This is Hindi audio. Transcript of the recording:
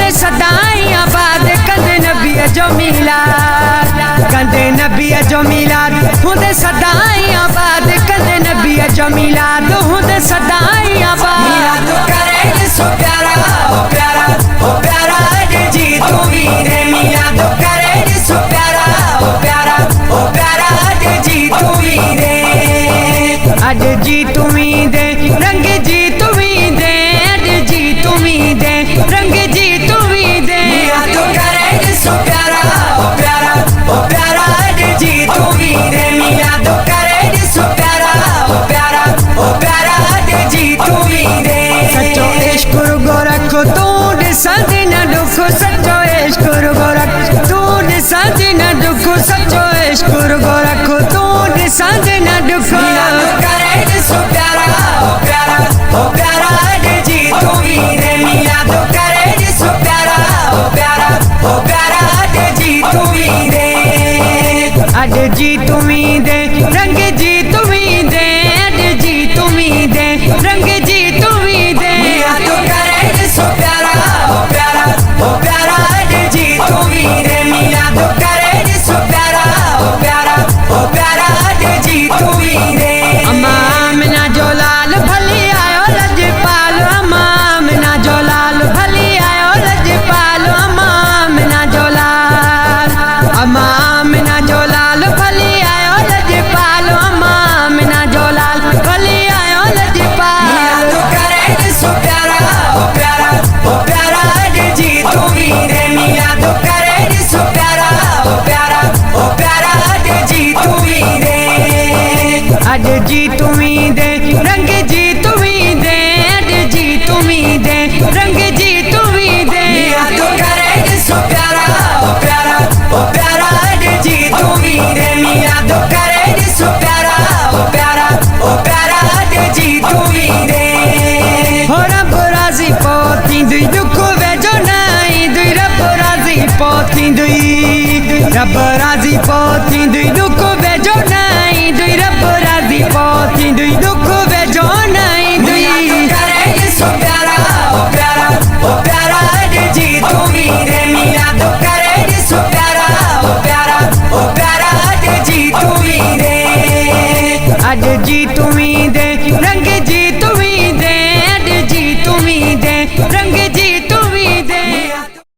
हुंदे सदाई आबाद कंदे नबी जो मिलाद, कंदे नबी जो मिलाद हुंदे सदाई आबाद कंदे नबी जो मिलाद हुंदे सदाई आबाद। मिलाद करे सो प्यारा ओ प्यारा ओ प्यारा जी तू वीरे, मिलाद करे सो प्यारा ओ प्यारा ओ प्यारा जी तू वीरे। अज जी तू वीदे रंग जी तू वीदे, अज जी तू वीदे रंग जी तू वीदे। मिलाद करे सो प्यारा ओ प्यारा ओ प्यारा जी तू वीरे, मिलाद करे सो प्यारा ओ प्यारा ओ प्यारा जी तू वीरे। सच्चो इश्क गोरख तू ॾिसंद न दुख, सच्चो इश्क गोरख तू ॾिसंद न दुख, सच्चो इश्क गोरख तू ॾिसंद न दुख। मिलाद करे सो प्यारा ओ प्यारा ओ प्यारा जी तू वीरे, मिलाद करे सो प्यारा ओ प्यारा ओ प्यारा जी तू वीरे। अज जी तू वीदे रंग जी तू वीदे, अज जी तू वीदे रंग जी तू वीदे। मिलाद करे सो प्यारा ओ प्यारा ओ प्यारा जी तू वीरे, मिलाद करे सो प्यारा ओ प्यारा ओ प्यारा जी तू वीरे। अम्मा आमिना जो लाल भली आयो लजपाल, अम्मा आमिना जो लाल भली आयो लजपाल, अम्मा आमिना जो लाल, अम्मा आमिना जो लाल भली आयो लजपाल, अम्मा आमिना जो लाल भली आयो लजपाल। मिलाद करे सो प्यारा ओ प्यारा ओ प्यारा जी तू वीरे, मिलाद करे सो प्यारा ओ प्यारा ओ प्यारा जी तू वीरे। अज जी तू वीदे रंग जी तू वीदे, अज जी तू वीदे रंग जी तू वीदे। मिलाद करे सो प्यारा ओ प्यारा ओ प्यारा जी तू वीरे, मिलाद करे सो प्यारा ओ प्यारा ओ प्यारा जी तू वीरे। हो रब राज़ी पोती दुई दुख वेजो नाई दुई, रब राज़ी पोती दुई, रब राज़ी पोती दुई दुख वेजो नाई दुई, रब राज़ी पोती दुई दुख वेजो नाई दुई। मिलाद करे सो प्यारा ओ प्यारा ओ प्यारा जी तू वीरे, मिलाद करे सो प्यारा ओ प्यारा ओ प्यारा जी तू वीरे। अज जी तू